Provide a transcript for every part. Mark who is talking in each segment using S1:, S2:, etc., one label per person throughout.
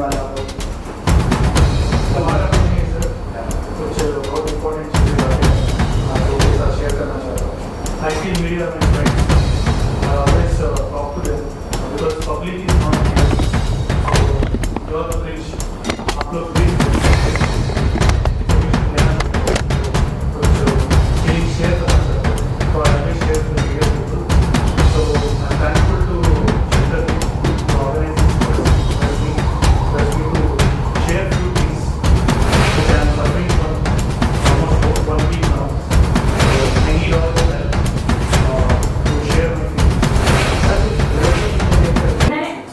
S1: धन्यवाद आपको। हमारा नहीं है सर, कुछ बहुत इम्पोर्टेंट चीज़ें आप लोगों के साथ शेयर करना चाहता हूँ। I feel media my friends always talk to them because public is not here, you are the bridge. आप लोग ब्रिज शेयर करना चाहते हैं तो I will share the media people. So I am thankful to share to organise to share few things which I am suffering from almost 1 week now. I need all the help to share my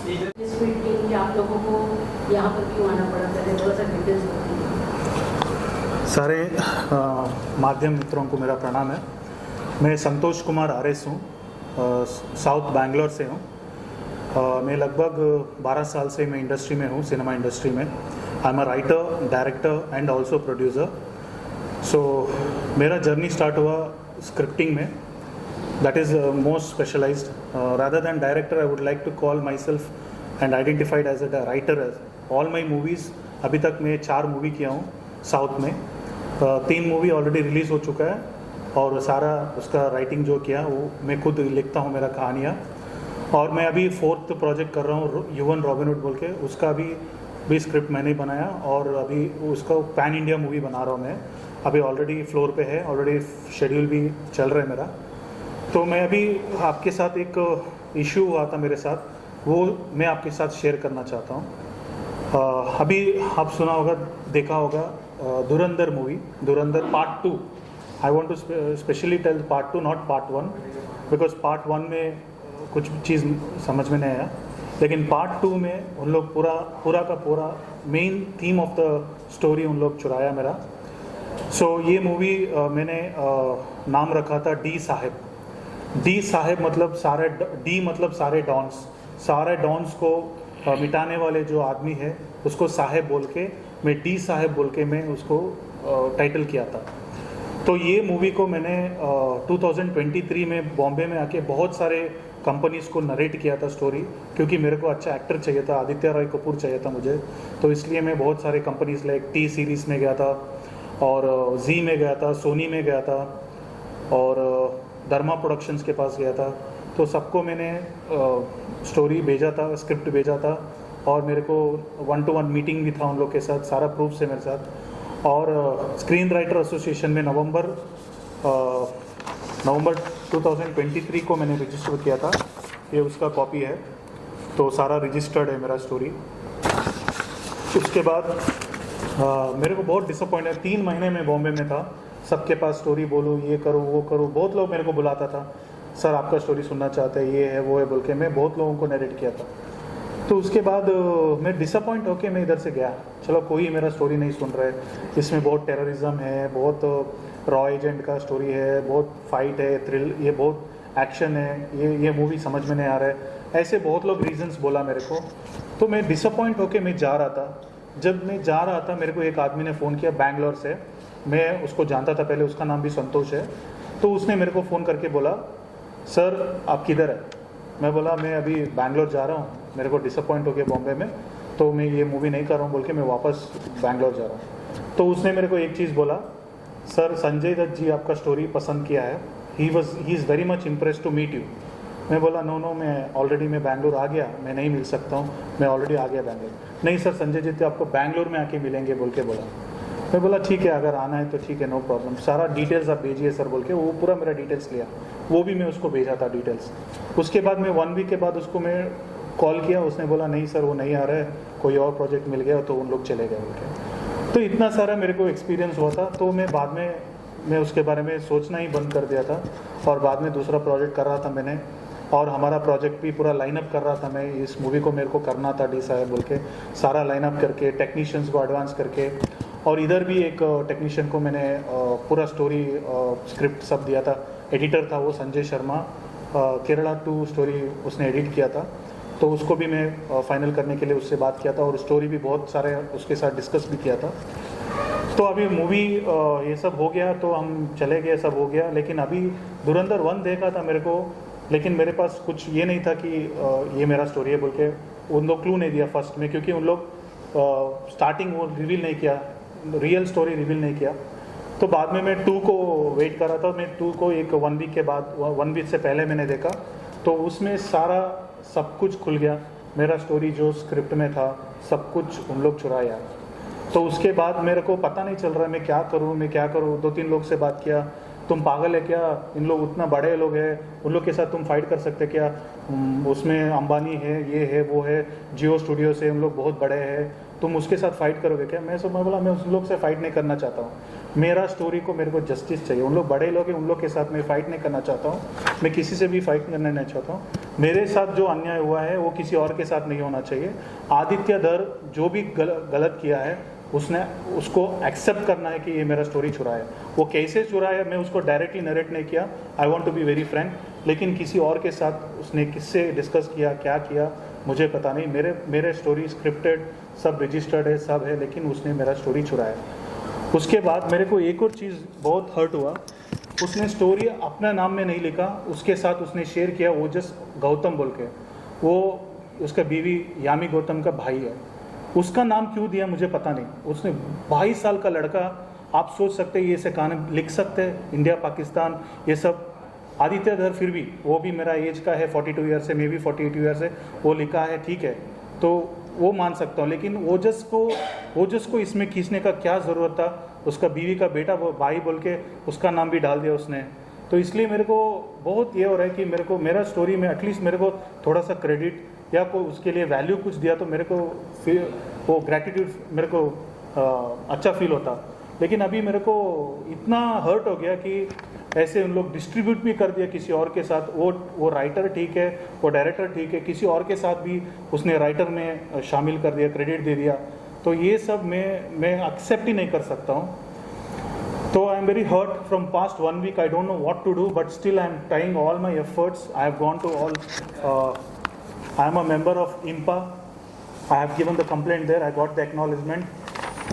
S1: feelings.
S2: जिस meeting के आप लोगों को यहाँ पर क्यों आना पड़ा, पहले थोड़ा सा डिटेल्स बताइए।
S3: सारे माध्यम मित्रों को मेरा प्रणाम है। मैं संतोष कुमार आरएस हूँ, साउथ बैंगलोर से हूँ। मैं लगभग 12 साल से मैं इंडस्ट्री में हूँ, सिनेमा इंडस्ट्री में। I am a writer, director and also producer. So मेरा जर्नी स्टार्ट हुआ स्क्रिप्टिंग में, that is most specialised. Rather than director I would like to call my self and identified as a writer. All my movies, अभी तक मैं 4 movie किया हूँ south में। 3 movie already release हो चुका है और सारा उसका राइटिंग जो किया वो मैं खुद लिखता हूँ, मेरा कहानियाँ। और मैं अभी 4th प्रोजेक्ट कर रहा हूँ युवन रॉबिनहुड बोल के, उसका भी स्क्रिप्ट मैंने बनाया और अभी उसका पैन इंडिया मूवी बना रहा हूँ मैं। अभी ऑलरेडी फ्लोर पे है, ऑलरेडी शेड्यूल भी चल रहा है मेरा। तो मैं अभी आपके साथ एक इशू हुआ था मेरे साथ, वो मैं आपके साथ शेयर करना चाहता हूँ। अभी आप सुना होगा, देखा होगा Dhurandhar movie, Dhurandhar part 2। I want to specially tell part 2, not part 1, because part 1 में कुछ चीज़ समझ में नहीं आया, लेकिन पार्ट 2 में उन लोग पूरा का पूरा main theme of the story उन लोग चुराया मेरा। सो ये मूवी मैंने नाम रखा था डी साहेब। डी साहेब मतलब सारे, डी मतलब सारे डॉन्स, सारे डॉन्स को मिटाने वाले जो आदमी है उसको साहेब बोल के, मैं डी साहेब बोल के मैं उसको टाइटल किया था। तो ये मूवी को मैंने 2023 में बॉम्बे में आके बहुत सारे कंपनीज़ को नरेट किया था स्टोरी, क्योंकि मेरे को अच्छा एक्टर चाहिए था, आदित्य रॉय कपूर चाहिए था मुझे। तो इसलिए मैं बहुत सारे कंपनीज़ लाइक टी सीरीज़ में गया था और जी में गया था, सोनी में गया था और धर्मा प्रोडक्शंस के पास गया था। तो सबको मैंने स्टोरी भेजा था, स्क्रिप्ट भेजा था और मेरे को 1-to-1 मीटिंग भी था उन लोग के साथ, सारा प्रूफ है मेरे साथ। और स्क्रीन राइटर एसोसिएशन में नवंबर 2023 को मैंने रजिस्टर किया था, ये उसका कॉपी है। तो सारा रजिस्टर्ड है मेरा स्टोरी। उसके बाद मेरे को बहुत डिसअपॉइंट है, 3 महीने में बॉम्बे में था, सबके पास स्टोरी बोलो, ये करो वो करो, बहुत लोग मेरे को बुलाता था, सर आपका स्टोरी सुनना चाहते हैं, ये है वो है बोल के मैं बहुत लोगों को नरेट किया था। तो उसके बाद मैं डिसअपॉइंट होके मैं इधर से गया, चलो कोई मेरा स्टोरी नहीं सुन रहा है, इसमें बहुत टेररिज्म है, बहुत रॉ एजेंट का स्टोरी है, बहुत फाइट है, थ्रिल, ये बहुत एक्शन है, ये मूवी समझ में नहीं आ रहा है, ऐसे बहुत लोग रीजंस बोला मेरे को। तो मैं डिसअपॉइंट होके मैं जा रहा था। जब मैं जा रहा था मेरे को एक आदमी ने फ़ोन किया बैंगलोर से, मैं उसको जानता था पहले, उसका नाम भी संतोष है। तो उसने मेरे को फ़ोन करके बोला, सर आप किधर है? मैं बोला मैं अभी बैंगलोर जा रहा हूँ, मेरे को डिसअपॉइंट हो गया बॉम्बे में, तो मैं ये मूवी नहीं कर रहा हूँ बोल के मैं वापस बैंगलोर जा रहा हूँ। तो उसने मेरे को एक चीज़ बोला, सर संजय दत्त जी आपका स्टोरी पसंद किया है, he is very much impressed to meet you. मैं बोला नो मैं ऑलरेडी मैं बैंगलोर आ गया, मैं नहीं मिल सकता हूँ, मैं ऑलरेडी आ गया बैंगलोर। नहीं सर संजय जी तो आपको बैंगलोर में आके मिलेंगे बोल के बोला। मैं बोला ठीक है, अगर आना है तो ठीक है, नो प्रॉब्लम, सारा डिटेल्स आप भेजिए सर बोल के वो पूरा मेरा डिटेल्स लिया, वो भी मैं उसको भेजा था डिटेल्स। उसके बाद मैं 1 वीक के बाद उसको मैं कॉल किया, उसने बोला नहीं सर वो नहीं आ रहा है, कोई और प्रोजेक्ट मिल गया तो उन लोग चले गए बोल के। तो इतना सारा मेरे को एक्सपीरियंस हुआ था। तो मैं बाद में मैं उसके बारे में सोचना ही बंद कर दिया था और बाद में दूसरा प्रोजेक्ट कर रहा था मैंने, और हमारा प्रोजेक्ट भी पूरा लाइनअप कर रहा था मैं, इस मूवी को मेरे को करना था डी साहब बोल के, सारा लाइनअप करके टेक्नीशियंस को एडवांस करके। और इधर भी एक टेक्नीशियन को मैंने पूरा स्टोरी स्क्रिप्ट सब दिया था, एडिटर था वो संजय शर्मा, केरला 2 स्टोरी उसने एडिट किया था, तो उसको भी मैं फाइनल करने के लिए उससे बात किया था और स्टोरी भी बहुत सारे उसके साथ डिस्कस भी किया था। तो अभी मूवी ये सब हो गया तो हम चले गए, सब हो गया। लेकिन अभी धुरंधर 1 देखा था मेरे को, लेकिन मेरे पास कुछ ये नहीं था कि ये मेरा स्टोरी है बोल के, उन लोग क्लू नहीं दिया फर्स्ट में, क्योंकि उन लोग स्टार्टिंग वो रिवील नहीं किया, रियल स्टोरी रिवील नहीं किया। तो बाद में मैं 2 को वेट कर रहा था। मैं 2 को एक 1 वीक के बाद, 1 वीक से पहले मैंने देखा, तो उसमें सारा सब कुछ खुल गया। मेरा स्टोरी जो स्क्रिप्ट में था सब कुछ उन लोग चुराया। तो उसके बाद मेरे को पता नहीं चल रहा मैं क्या करूँ। 2-3 लोग से बात किया, तुम पागल है क्या, इन लोग उतना बड़े लोग हैं, उन लोग के साथ तुम फाइट कर सकते क्या, उसमें अंबानी है, ये है, वो है, जियो स्टूडियो से उन लोग बहुत बड़े हैं, तुम उसके साथ फाइट करोगे क्या। मैं बोला मैं उन लोग से फाइट नहीं करना चाहता हूँ, मेरा स्टोरी को मेरे को जस्टिस चाहिए। उन लोग बड़े लोग हैं, उन लोग के साथ मैं फाइट नहीं करना चाहता हूँ, मैं किसी से भी फाइट करना नहीं चाहता हूँ। मेरे साथ जो अन्याय हुआ है वो किसी और के साथ नहीं होना चाहिए। आदित्य धर जो भी गलत किया है उसने उसको एक्सेप्ट करना है कि ये मेरा स्टोरी चुरा है। वो कैसे चुरा है मैं उसको डायरेक्टली नरेट नहीं किया, I want to be very frank, लेकिन किसी और के साथ उसने किससे डिस्कस किया, क्या किया मुझे पता नहीं। मेरे स्टोरी स्क्रिप्टेड सब रजिस्टर्ड है, सब है, लेकिन उसने मेरा स्टोरी चुराया। उसके बाद मेरे को एक और चीज़ बहुत हर्ट हुआ, उसने स्टोरी अपना नाम में नहीं लिखा, उसके साथ उसने शेयर किया ओजस गौतम बोल के, वो उसका बीवी यामी गौतम का भाई है। उसका नाम क्यों दिया मुझे पता नहीं। उसने 22 साल का लड़का, आप सोच सकते हैं ये ऐसे कहानी लिख सकते हैं, इंडिया पाकिस्तान ये सब। आदित्य धर फिर भी वो भी मेरा एज का है, 42 ईयर से, मे भी 48 ईयर से, वो लिखा है ठीक है, तो वो मान सकता हूँ। लेकिन ओजस को इसमें खींचने का क्या ज़रूरत था। उसका बीवी का बेटा वो भाई बोल के उसका नाम भी डाल दिया उसने। तो इसलिए मेरे को बहुत ये हो रहा है कि मेरे को मेरा स्टोरी में एटलीस्ट मेरे को थोड़ा सा क्रेडिट या कोई उसके लिए वैल्यू कुछ दिया तो मेरे को फिर वो ग्रैटिट्यूड मेरे को अच्छा फील होता। लेकिन अभी मेरे को इतना हर्ट हो गया कि ऐसे उन लोग डिस्ट्रीब्यूट भी कर दिया किसी और के साथ। वो राइटर ठीक है, वो डायरेक्टर ठीक है, किसी और के साथ भी उसने राइटर में शामिल कर दिया, क्रेडिट दे दिया। तो ये सब मैं एक्सेप्ट ही नहीं कर सकता हूँ। तो I am very hurt from past 1 week. I don't know what to do, but still I am trying all my efforts. I have gone to all I am a member of IMPA. I have given the complaint there. I got the acknowledgement.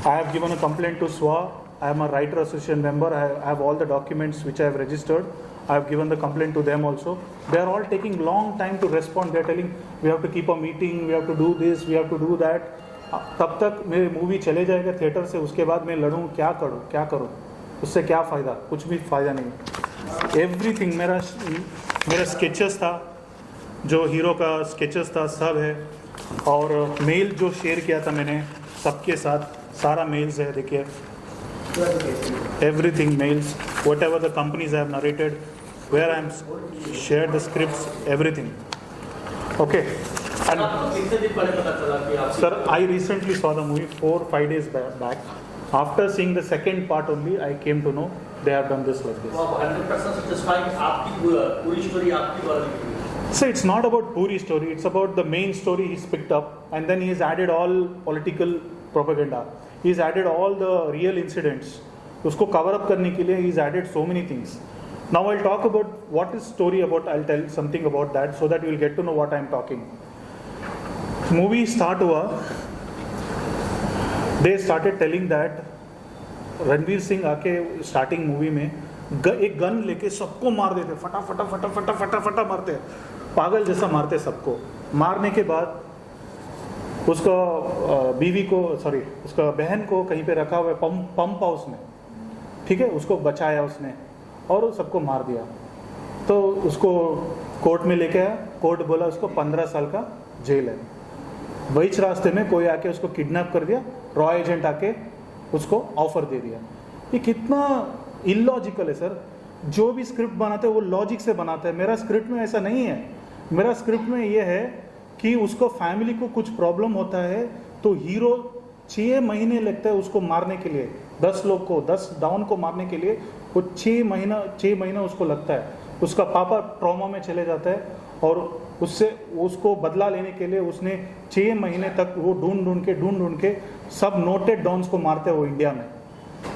S3: I have given a complaint to SWA. I am a writer association member. I have all the documents which I have registered. I have given the complaint to them also. They are all taking long time to respond. They are telling we have to keep a meeting, we have to do this, we have to do that. तब तक मेरी movie चले जाएगा theatre से, उसके बाद मैं लड़ूँ, क्या करूँ, उससे क्या फ़ायदा, कुछ भी फ़ायदा नहीं। एवरीथिंग मेरा स्केचेस था, जो हीरो का स्केचेस था सब है, और मेल जो शेयर किया था मैंने सबके साथ, सारा मेल्स है, देखिए everything mails, whatever the companies I have narrated, where I am share the scripts, everything okay. Sir I recently saw the movie 4-5 days back. After seeing the second part only, I came to know they have done this like this.
S4: 100% satisfied आपकी पूरी story आपके द्वारा लिखी हुई है।
S3: So it's not about Puri story, it's about the main story he's picked up, and then he's added all political propaganda. He's added all the real incidents. उसको cover up करने के लिए he's added so many things. Now I'll talk about what is story about. I'll tell something about that so that you'll get to know what I'm talking. Movie start हुआ, they started telling that Ranveer Singh आके starting movie में एक gun लेके सबको मार देते, फटा मारते, पागल जैसा मारते सबको। मारने के बाद उसका बीवी को, सॉरी उसका बहन को कहीं पे रखा हुआ है पंप हाउस में, ठीक है, उसको बचाया उसने और सबको मार दिया। तो उसको कोर्ट में लेके आया, कोर्ट बोला उसको 15 साल का जेल है। बीच रास्ते में कोई आके उसको किडनैप कर दिया, रॉ एजेंट आके उसको ऑफर दे दिया। ये कितना इलॉजिकल है सर। जो भी स्क्रिप्ट बनाते हैं वो लॉजिक से बनाते हैं। मेरा स्क्रिप्ट में ऐसा नहीं है। मेरा स्क्रिप्ट में ये है कि उसको फैमिली को कुछ प्रॉब्लम होता है तो हीरो 6 महीने लगता है उसको मारने के लिए, 10 लोग को, 10 डाउन को मारने के लिए वो 6 महीना उसको लगता है। उसका पापा ट्रॉमा में चले जाता है और उसको बदला लेने के लिए उसने 6 महीने तक वो ढूंढ के सब नोटेड डॉन्स को मारते हैं वो इंडिया में।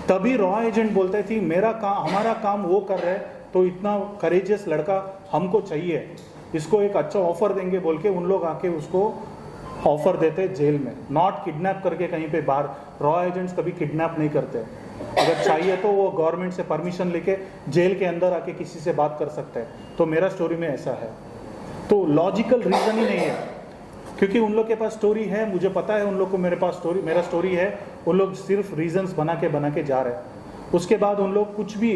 S3: तभी रॉ एजेंट बोलते थे हमारा काम वो कर रहे हैं तो इतना करेजियस लड़का हमको चाहिए, इसको एक अच्छा ऑफर देंगे बोल के उन लोग आके उसको ऑफर देते जेल में, नॉट किडनैप करके कहीं पे बाहर। रॉ एजेंट्स कभी किडनैप नहीं करते। अगर चाहिए तो वो गवर्नमेंट से परमिशन लेके जेल के अंदर आके किसी से बात कर सकते हैं। तो मेरा स्टोरी में ऐसा है। तो लॉजिकल रीज़न ही नहीं है क्योंकि उन लोग के पास स्टोरी है, मुझे पता है उन लोग को मेरे पास स्टोरी, मेरा स्टोरी है, उन लोग सिर्फ रीजंस बना के जा रहे हैं। उसके बाद उन लोग कुछ भी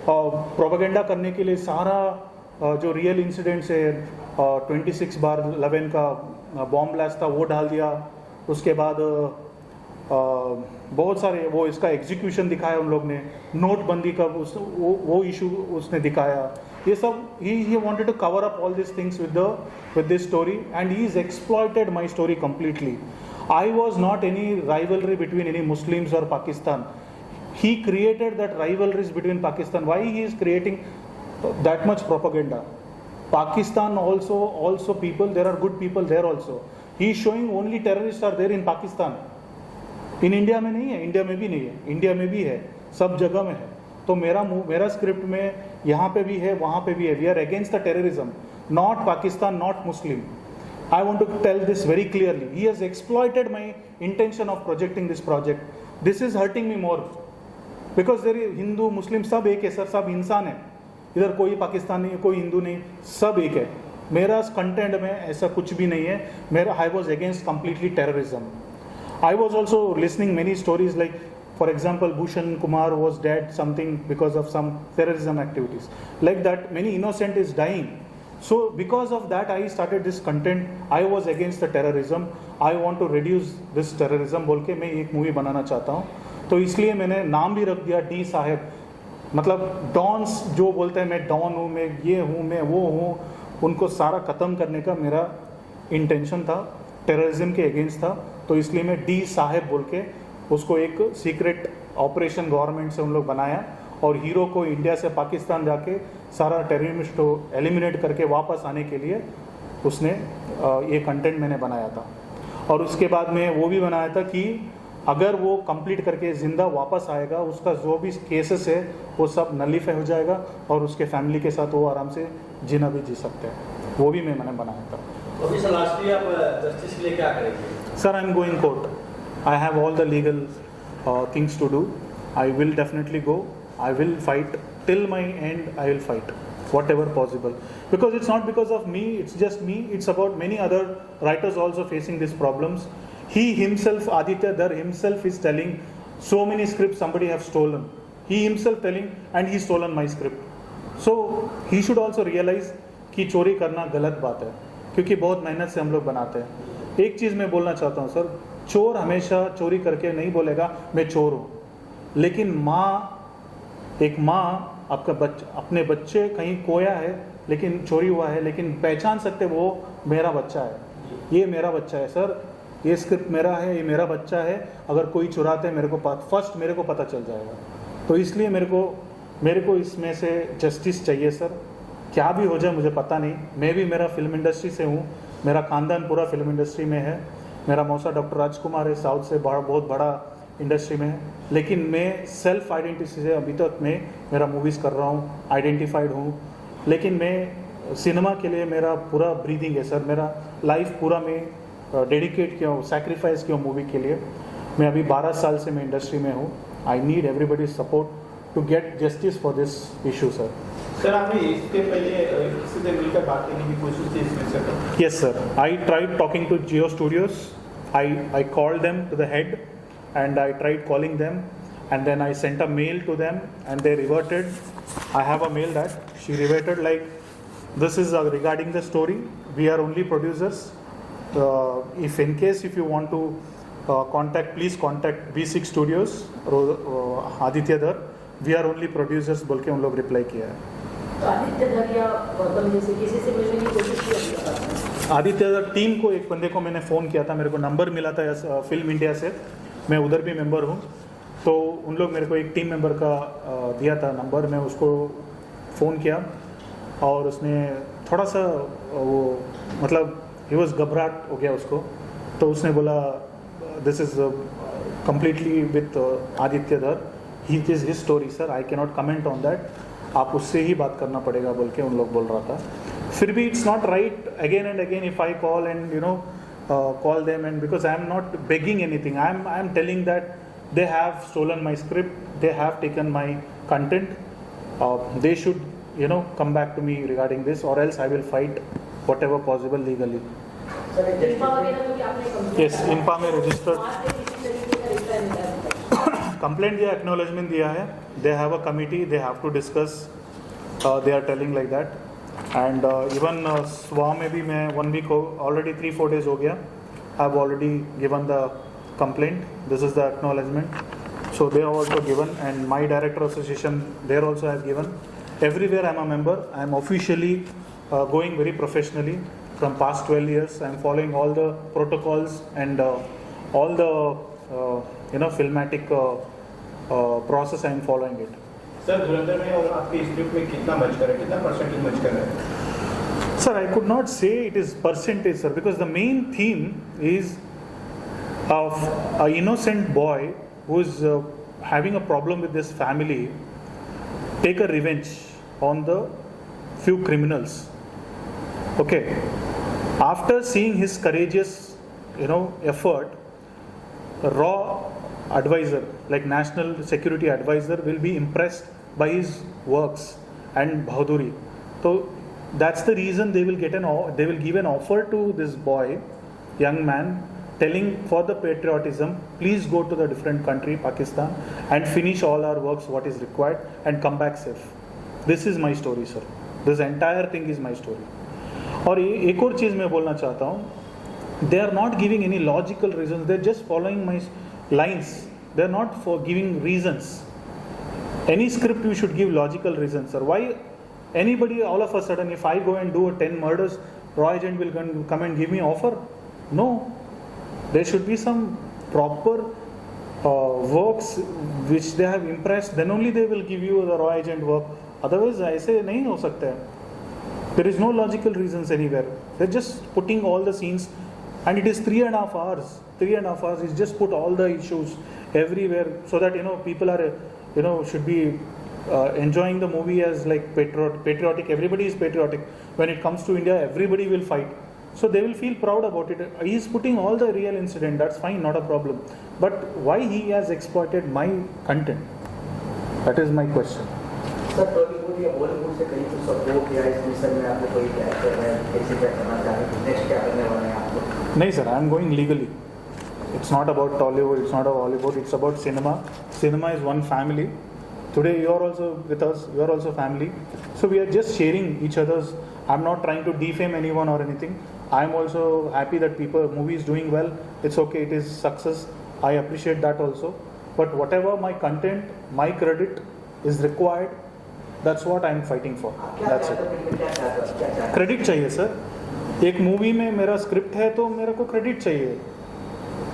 S3: प्रोपेगेंडा करने के लिए सारा जो रियल इंसिडेंट्स है 26/11 का बॉम्ब ब्लास्ट था वो डाल दिया। उसके बाद बहुत सारे वो इसका एग्जीक्यूशन दिखाया उन लोग ने, नोटबंदी का वो इशू उसने दिखाया। ये सब he wanted to cover up all these things with this story, and he's exploited my story completely. I was not any rivalry between any Muslims or Pakistan. He created that rivalries between Pakistan. Why he is creating that much propaganda? Pakistan also people, there are good people there also. He is showing only terrorists are there in Pakistan. In India में नहीं है, India में भी नहीं है, India में भी है, सब जगह में है। तो मेरा स्क्रिप्ट में यहाँ पे भी है, वहाँ पे भी है। We are against the terrorism, not Pakistan, not Muslim. I want to tell this very clearly. He has exploited my intention of projecting this project. This is hurting me more because there Hindu Muslim सब एक है sir, सब इंसान है। इधर कोई पाकिस्तानी कोई हिंदू नहीं, सब एक है। मेरा कंटेंट में ऐसा कुछ भी नहीं है। मेरा I was against completely terrorism. I was also listening many stories like, for example, Bhushan Kumar was dead something because of some terrorism activities. Like that, many innocent is dying. So because of that, I started this content. I was against the terrorism. I want to reduce this terrorism बोल के मैं एक movie बनाना चाहता हूँ। तो इसलिए मैंने नाम भी रख दिया डी साहेब। मतलब डॉन्स जो बोलते हैं मैं डॉन हूँ, मैं ये हूँ, मैं वो हूँ, उनको सारा ख़त्म करने का मेरा इंटेंशन था, टेररिज्म के अगेंस्ट था। तो इसलिए मैं डी साहेब बोल के उसको एक सीक्रेट ऑपरेशन गवर्नमेंट से उन लोग बनाया, और हीरो को इंडिया से पाकिस्तान जाके सारा टेररिस्ट को एलिमिनेट करके वापस आने के लिए उसने ये कंटेंट मैंने बनाया था। और उसके बाद में वो भी बनाया था कि अगर वो कंप्लीट करके ज़िंदा वापस आएगा, उसका जो भी केसेस है वो सब नलीफाई हो जाएगा और उसके फैमिली के साथ वो आराम से जीना भी जी सकते हैं। वो भी मैंने बनाया था।
S4: अभी सर लास्टली आप जस्टिस के लिए क्या करेंगे?
S3: Sir, I am going court. I have all the legal things to do. I will definitely go. I will fight till my end. I will fight whatever possible, because it's not because of me. It's just me. It's about many other writers also facing these problems. He himself, Aditya Dhar himself, is telling so many scripts somebody have stolen. He himself telling, and he stolen my script. So he should also realize कि चोरी करना गलत बात है, क्योंकि बहुत मेहनत से हम लोग बनाते हैं। एक चीज़ मैं बोलना चाहता हूँ सर, चोर हमेशा चोरी करके नहीं बोलेगा मैं चोर हूँ, लेकिन एक माँ अपने बच्चे कहीं खोया है लेकिन चोरी हुआ है, लेकिन पहचान सकते वो मेरा बच्चा है, ये मेरा बच्चा है सर, ये स्क्रिप्ट मेरा है, ये मेरा बच्चा है। अगर कोई चुराते हैं मेरे को पता चल जाएगा। तो इसलिए मेरे को इसमें से जस्टिस चाहिए सर। क्या भी हो जाए मुझे पता नहीं। मैं भी मेरा फिल्म इंडस्ट्री से हूँ, मेरा खानदान पूरा फिल्म इंडस्ट्री में है। मेरा मौसा डॉक्टर राजकुमार है, साउथ से बहुत बड़ा इंडस्ट्री में है, लेकिन मैं सेल्फ आइडेंटिटी से अभी तक मैं मेरा मूवीज़ कर रहा हूँ, आइडेंटिफाइड हूँ। लेकिन मैं सिनेमा के लिए मेरा पूरा ब्रीदिंग है सर, मेरा लाइफ पूरा मैं डेडिकेट किया हूँ, सैक्रिफाइस किया हूँ मूवी के लिए। मैं अभी 12 साल से मैं इंडस्ट्री में हूँ। I need everybody support to get justice for this issue sir.
S5: Sir आपने इसके पहले किसी से मिलकर बात करने की कोशिश की इसमें sir?
S3: Yes sir, I tried talking to Geo Studios. I called them to the head and I tried calling them, and then I sent a mail to them and they reverted. I have a mail that she reverted like, this is regarding the story, we are only producers. If in case if you want to contact, please contact V6 Studios, Aditya Dhar, we are only producers बोल के उन लोग reply किया है।
S2: तो आदित्य धर या गौतम जैसे किसी से मिलने की कोशिश की आपने?
S3: आदित्य धर टीम को एक बंदे को मैंने फ़ोन किया था, मेरे को नंबर मिला था फिल्म इंडिया से, मैं उधर भी मेंबर हूँ। तो उन लोग मेरे को एक टीम मेंबर का दिया था नंबर, मैं उसको फ़ोन किया और उसने थोड़ा सा वो मतलब ही वॉज घबराहट हो गया उसको। तो उसने बोला this is completely with Aditya Dhar, he is his story sir, I can not comment on that, आप उससे ही बात करना पड़ेगा बोल के उन लोग बोल रहा था। फिर भी it's not right again and again if I call and you know call them, and because I am not begging anything, I am telling that they have stolen my script, they have taken my content, they should you know come back to me regarding this, or else I will fight whatever possible legally.
S2: Sir इन्फा वगैरह में भी आपने complaint
S3: Yes, इन्फा में registered.
S2: वहाँ से किसी तरीके का रिप्लाई मिला है?
S3: कंप्लेंट दिया, एक्नॉलेजमेंट दिया है. They have a committee, they have to discuss. They are telling like that. And even स्वा में भी मैं 1 वीक ऑलरेडी 3-4 days हो गया. आई have already given the complaint. This is the acknowledgement. So they have also given, and my director association there also has given. Everywhere I am a member. I am officially going very professionally. From past 12 years, I am following all the protocols and all the filmatic process. I am following it.
S5: Sir धुरंधर में और आपके script में कितना much कर है, कितना percentage much कर है?
S3: Sir, I could not say it is percentage, sir, because the main theme is of an innocent boy who is having a problem with this family, take a revenge on the few criminals. Okay. After seeing his courageous, effort, raw advisor, like national security advisor, will be impressed by his works and bahaduri. So that's the reason they will give an offer to this boy, young man, telling for the patriotism, please go to the different country, Pakistan, and finish all our works, what is required, and come back safe. This is my story, sir. This entire thing is my story. और एक और चीज़ मैं बोलना चाहता हूँ, they are not giving any logical reasons, they are just following my lines, they are not for giving reasons. Any script you should give logical reasons, sir. Why anybody all of a sudden, if I go and do 10 murders, Roy agent will come and give me offer? No. There should be some proper works which they have impressed, then only they will give you the raw agent work. Otherwise ऐसे नहीं हो सकता है. There is no logical reasons anywhere. They're just putting all the scenes, and it is 3.5 hours. 3.5 hours is just put all the issues everywhere so that people are should be enjoying the movie as like patriotic. Everybody is patriotic. When it comes to India, everybody will fight. So they will feel proud about it. He is putting all the real incident, that's fine, not a problem. But why he has exploited my content? That is my question.
S6: Sir Tollywood या बॉलीवुड से कहीं कुछ support या इस mission में आपको कोई actor है कैसे क्या करना चाहेंगे, नेक्स्ट क्या करने वाले हैं आप लोग?
S3: नहीं sir, I am going legally. It's not about Tollywood, it's not about Hollywood, it's about cinema. Cinema is one family. Today you are also with us, you are also family. So we are just sharing each other's. I'm not trying to defame anyone or anything. I'm also happy that movie is doing well. It's okay, it is success. I appreciate that also. But whatever my content, my credit is required, that's what I'm fighting for. That's it. Credit चाहिए sir. एक movie में मेरा script है तो मेरे को credit चाहिए,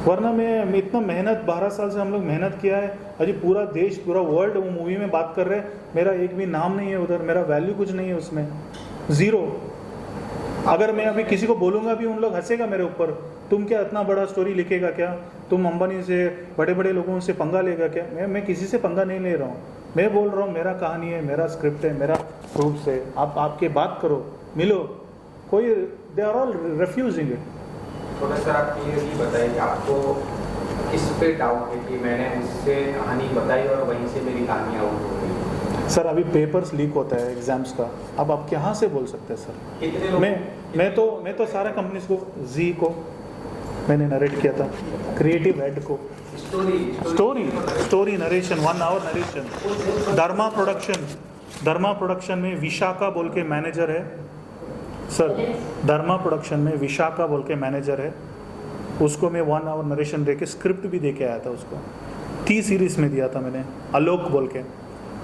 S3: वरना मैं इतना मेहनत 12 साल से हम लोग मेहनत किया है, अजी पूरा देश पूरा वर्ल्ड वो मूवी में बात कर रहे हैं, मेरा एक भी नाम नहीं है उधर, मेरा वैल्यू कुछ नहीं है उसमें, ज़ीरो. अगर मैं अभी किसी को बोलूँगा भी उन लोग हंसेगा मेरे ऊपर, तुम क्या इतना बड़ा स्टोरी लिखेगा क्या, तुम अंबानी से बड़े बड़े लोगों से पंगा लेगा क्या. मैं किसी से पंगा नहीं ले रहा हूँ, मैं बोल रहा हूँ मेरा कहानी है, मेरा स्क्रिप्ट है, मेरा प्रूफ है. आप आपके बात करो, मिलो, कोई they are all refusing it.
S7: थोड़ा सर आप क्लियरली बताइए, आपको किस पे डाउट है कि मैंने उससे कहानी बताई और वहीं से मेरी कहानी आउट हो गई?
S3: सर अभी पेपर्स लीक होता है एग्जाम्स का, अब आप कहाँ से बोल सकते हैं सर.
S7: कितने लोग
S3: मैं तो सारा कंपनीज को, जी को मैंने नरेट किया था, क्रिएटिव हेड को, स्टोरी नरेशन 1 hour नरेशन. धर्मा प्रोडक्शन में विशाखा बोल के मैनेजर है सर. धर्मा प्रोडक्शन में विशाखा बोल के मैनेजर है, उसको मैं 1 hour नरेशन दे के स्क्रिप्ट भी दे के आया था. उसको T सीरीज में दिया था मैंने, आलोक बोल के,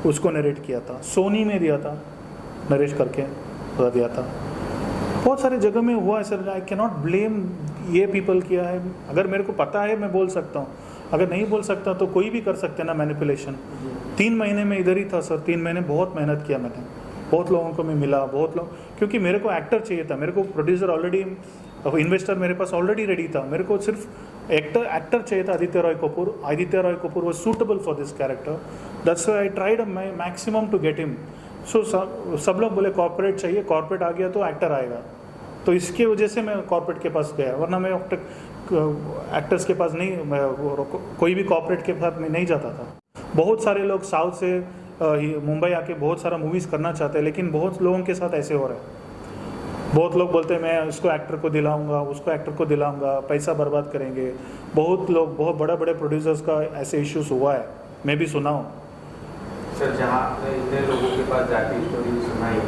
S3: उसको नरेट किया था. सोनी में दिया था, नरेश करके दिया था. बहुत सारे जगह में हुआ है sir. I can not blame ये पीपल किया है. अगर मेरे को पता है मैं बोल सकता हूँ, अगर नहीं बोल सकता तो कोई भी कर सकते हैं ना मैनिपुलेशन. 3 महीने में इधर ही था सर. 3 महीने बहुत मेहनत किया मैंने, बहुत लोगों को मैं मिला, बहुत लोग, क्योंकि मेरे को एक्टर चाहिए था, मेरे को प्रोड्यूसर ऑलरेडी, इन्वेस्टर मेरे पास ऑलरेडी रेडी था, मेरे को सिर्फ एक्टर चाहिए था. Aditya Roy Kapur was suitable for this character. That's why I tried my maximum to get him. So सब लोग बोले कॉर्पोरेट चाहिए, कॉर्पोरेट आ गया तो एक्टर आएगा, तो इसके वजह से मैं कॉर्पोरेट के पास गया, वरना मैं एक्टर्स के पास नहीं, कोई भी कॉर्पोरेट के पास मैं नहीं जाता था. बहुत सारे लोग साउथ से मुंबई आके बहुत सारा मूवीज़ करना चाहते हैं, लेकिन बहुत लोगों के साथ ऐसे हो रहा है. बहुत लोग बोलते हैं मैं उसको एक्टर को दिलाऊंगा, उसको एक्टर को दिलाऊंगा, पैसा बर्बाद करेंगे। बहुत लोग, बहुत बड़े बड़े प्रोड्यूसर्स का ऐसे इश्यूज हुआ है, मैं भी सुना हूँ।
S7: सर जहाँ आपने इतने लोगों के पास जाके स्टोरी सुनाई,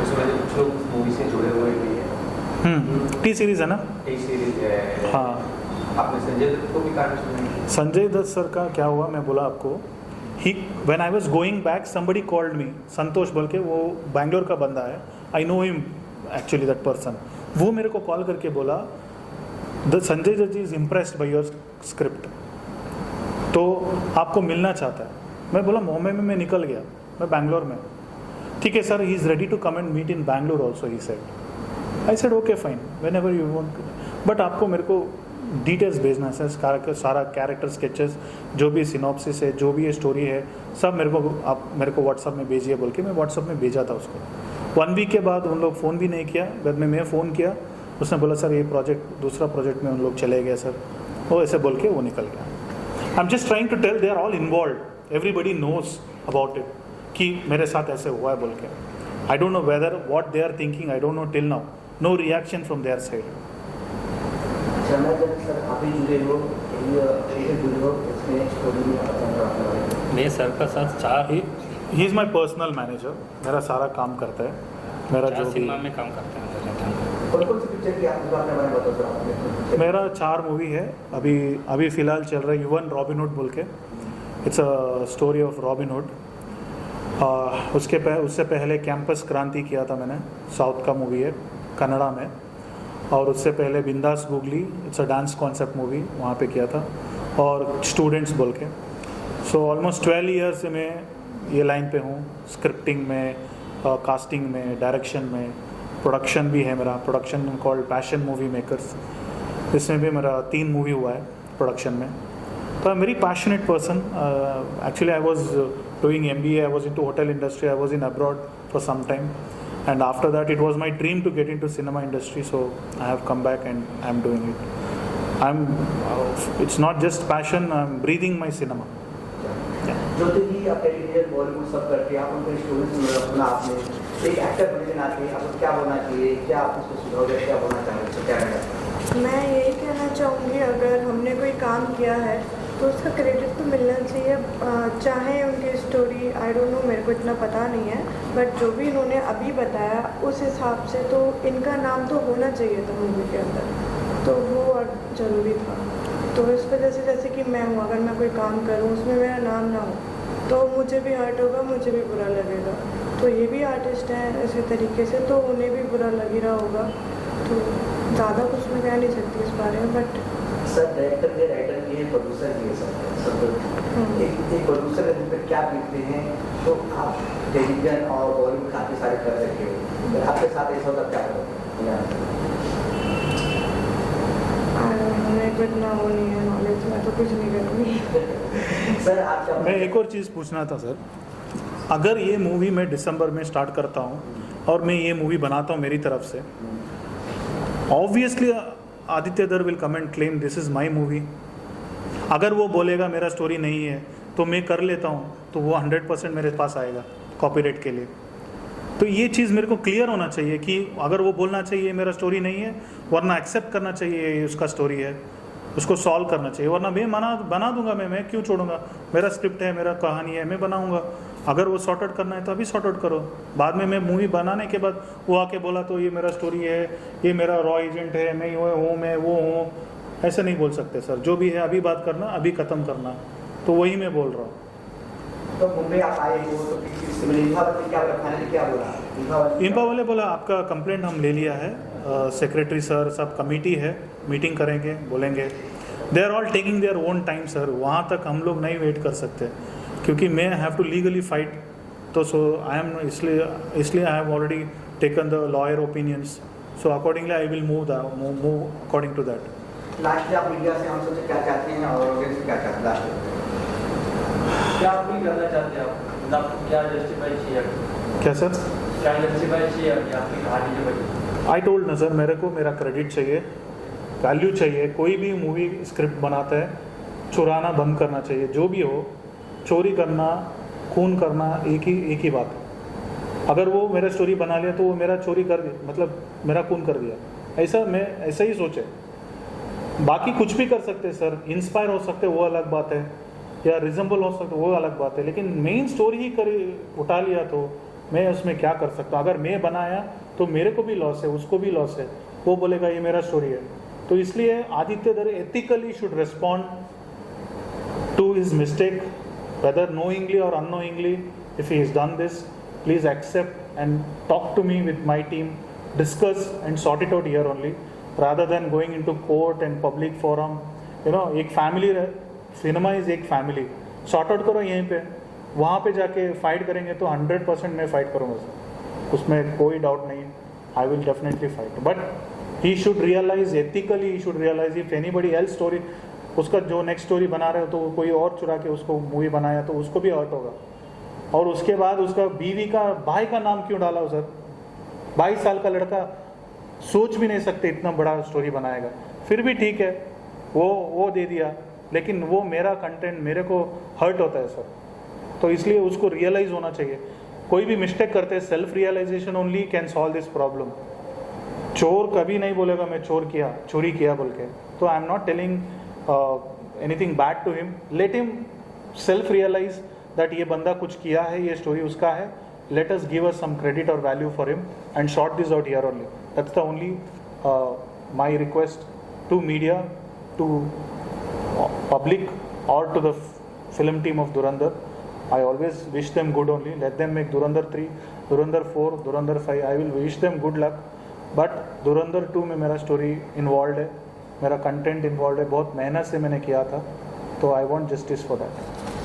S7: उसमें जो कुछ लोग उस मूवी से जुड़े हुए भी हैं।
S3: टी सीरीज़ है ना?
S7: टी सीरीज है।
S3: हाँ।
S7: आपने संजय दत्त को भी कहानी सुनाई?
S3: संजय दत्त सर का क्या हुआ मैं बोला आपको, when I was going back somebody called me, Santosh बोल के, वो बैंगलोर का बंदा है, I know him actually that person. वो मेरे को कॉल करके बोला the Sanjay Dutt ji is impressed by your script, तो आपको मिलना चाहता है। मैं बोला मुंबई में मैं निकल गया, मैं बैंगलोर में। ठीक है sir, he is ready to come and meet in Bangalore also, he said. I said okay fine, whenever you want, but आपको मेरे को डिटेल्स भेजना है सर, सारा कैरेक्टर स्केचेस, जो भी सिनॉप्सिस है, जो भी ये स्टोरी है, सब मेरे को आप मेरे को व्हाट्सअप में भेजिए बोल के मैं व्हाट्सअप में भेजा था उसको। 1 वीक के बाद उन लोग फ़ोन भी नहीं किया, बाद में मैं फ़ोन किया, उसने बोला सर ये प्रोजेक्ट, दूसरा प्रोजेक्ट में उन लोग चले गए सर, वो ऐसे बोल के वो निकल गया। I am just trying to tell, they are all involve, everybody knows about it कि मेरे साथ ऐसे हुआ है बोल के। I don't know whether what they are thinking, I don't know till now, no reaction from their side.
S8: मैं sir का साथ 4
S3: he is my personal manager, मेरा सारा काम करता है, मेरा जो भी
S8: सिनेमा में काम करते हैं।
S6: कौन सी पिक्चर की आपको आपने बारे में बताओ सर?
S3: मेरा 4 मूवी है अभी फ़िलहाल चल रहा है, युवन रॉबिन हुड बोल के, it's a story of robin hood. उससे पहले कैंपस क्रांति किया था मैंने, साउथ का मूवी है, कन्नड़ा में। और उससे पहले बिंदास googly, it's a dance concept movie, वहाँ पे किया था, और स्टूडेंट्स बोल के। सो ऑलमोस्ट 12 ईयर्स से मैं ये लाइन पे हूँ, स्क्रिप्टिंग में, कास्टिंग में, डायरेक्शन में, प्रोडक्शन भी है मेरा, production called passion movie makers, इसमें भी मेरा 3 मूवी हुआ है प्रोडक्शन में। तो I am very passionate person. Actually I was doing MBA, I was in to hotel industry, I was in abroad for some time, and after that it was my dream to get into cinema industry, so I have come back and I am doing it. It's not just passion, I am breathing my cinema.
S6: जो तो ही आप television Bollywood सब करके आप उनको story सुना, आपने एक एक्टर बनने के नाते आपको क्या बोलना चाहिए, क्या आप उसको सुझाव दें, क्या बोलना चाहेंगे, क्या रहेगा?
S9: मैं यही कहना चाहूँगी, अगर हमने कोई काम किया है तो उसका क्रेडिट तो मिलना चाहिए, चाहे उनकी स्टोरी, आई डोंट नो, मेरे को इतना पता नहीं है, बट जो भी इन्होंने अभी बताया उस हिसाब से तो इनका नाम तो होना चाहिए था मूवी के अंदर, तो वो ज़रूरी था। तो इस वजह से जैसे कि मैं हूँ, अगर मैं कोई काम करूँ उसमें मेरा नाम ना हो तो मुझे भी हर्ट होगा, मुझे भी बुरा लगेगा। तो ये भी आर्टिस्ट हैं इसी तरीके से, तो उन्हें भी बुरा लग ही रहा होगा। तो ज़्यादा कुछ मैं कह नहीं सकती इस बारे में, बट
S6: सर डायरेक्टर के, राइटर के, प्रोड्यूसर के, सब एक प्रोड्यूसर के पर क्या देखते हैं, तो आप टेलीविजन और बॉलीवुड काफ़ी सारे कर रखे हो, अगर आपके साथ ऐसा होता क्या होगा?
S9: इतना वो नहीं है नॉलेज, मैं तो कुछ नहीं करूँगी।
S6: सर आप
S3: मैं एक और चीज़ पूछना था सर, अगर ये मूवी मैं दिसंबर में स्टार्ट करता हूँ और मैं ये मूवी बनाता हूँ मेरी तरफ से, obviously Aditya Dhar will come and claim this is my movie. अगर वो बोलेगा मेरा स्टोरी नहीं है तो मैं कर लेता हूँ, तो वो 100% मेरे पास आएगा कॉपीराइट के लिए। तो ये चीज़ मेरे को क्लियर होना चाहिए कि अगर वो बोलना चाहिए मेरा स्टोरी नहीं है, वरना एक्सेप्ट करना चाहिए ये उसका स्टोरी है, उसको सॉल्व करना चाहिए, वरना मैं बना दूंगा, मैं क्यों छोड़ूंगा, मेरा स्क्रिप्ट है, मेरा कहानी है, मैं बनाऊंगा। अगर वो सॉर्ट आउट करना है तो अभी सॉर्ट आउट करो, बाद में मैं मूवी बनाने के बाद वो आके बोला तो ये मेरा स्टोरी है, ये मेरा रॉ एजेंट है, मैं हूँ, मैं वो हूँ, ऐसे नहीं बोल सकते सर। जो भी है अभी बात करना, अभी ख़त्म करना, तो वही मैं बोल रहा हूँ।
S6: तो मुंबई आप आए हो तो क्या बोला?
S3: इंपा वाले बोला आपका कंप्लेंट हम ले लिया है, सेक्रेटरी सर सब कमेटी है, मीटिंग करेंगे, बोलेंगे। They are all taking their own time sir, वहाँ तक हम लोग नहीं वेट कर सकते, क्योंकि मैं हैव टू लीगली फाइट। तो सो आई एम इसलिए I have already taken the lawyer opinions, so accordingly I will move according to that.
S6: Last आप मीडिया से हम सबसे क्या चाहते हैं और ऑडियंस से क्या चाहते हैं?
S4: क्या अपील करना चाहते हैं आप? आपको क्या जस्टिफाई चाहिए?
S3: क्या सर?
S4: क्या जस्टिफाई चाहिए आपकी कहानी के वजह?
S3: आई टोल्ड ना सर, मेरे को मेरा क्रेडिट चाहिए, वैल्यू चाहिए। कोई भी मूवी स्क्रिप्ट बनाता है, चुराना बंद करना चाहिए। जो भी हो, चोरी करना, खून करना एक ही बात है। अगर वो मेरा स्टोरी बना लिया तो वो मेरा चोरी कर दिया, मतलब मेरा खून कर दिया, ऐसा मैं ऐसा ही सोचे। बाकी कुछ भी कर सकते हैं सर, इंस्पायर हो सकते वो अलग बात है, या रिजेंबल हो सकते वो अलग बात है, लेकिन मेन स्टोरी ही उठा लिया तो मैं उसमें क्या कर सकता हूँ। अगर मैं बनाया तो मेरे को भी लॉस है, उसको भी लॉस है, वो बोलेगा ये मेरा स्टोरी है। तो इसलिए Aditya Dhar ethically should respond to his mistake, whether knowingly or unknowingly. If he has done this, please accept and talk to me with my team, discuss and sort it out here only, rather than going into court and public forum. You know, एक family है, cinema is एक family, sort out करो यहीं पे, वहाँ पे जाके fight करेंगे तो 100% मैं फाइट करूँगा सर, उसमें कोई डाउट नहीं है, I will definitely fight. But he should realise ethically, he should realise if anybody else story, उसका जो नेक्स्ट स्टोरी बना रहे हो तो कोई और चुरा के उसको मूवी बनाया तो उसको भी हर्ट होगा। और उसके बाद उसका बीवी का भाई का नाम क्यों डाला हो सर? 22 साल का लड़का, सोच भी नहीं सकते इतना बड़ा स्टोरी बनाएगा। फिर भी ठीक है, वो दे दिया, लेकिन वो मेरा कंटेंट मेरे को हर्ट होता है सर। तो इसलिए उसको रियलाइज होना चाहिए। कोई भी मिस्टेक करते हैं, self realisation only can solve this problem. चोर कभी नहीं बोलेगा मैं चोरी किया बोल के। तो I am not telling anything bad to him, let him self realise that ये बंदा कुछ किया है, ये स्टोरी उसका है, let us give us some credit or value for him and sort this out here only. That's the only my request to media, to public or to the film team of Dhurandhar. I always wish them good only. Let them make Dhurandhar 3, Dhurandhar 4, Dhurandhar 5. I will wish them good luck. But Dhurandhar 2 में मेरा story involve है, मेरा content involve है, बहुत मेहनत से मैंने किया था, तो I want justice for that.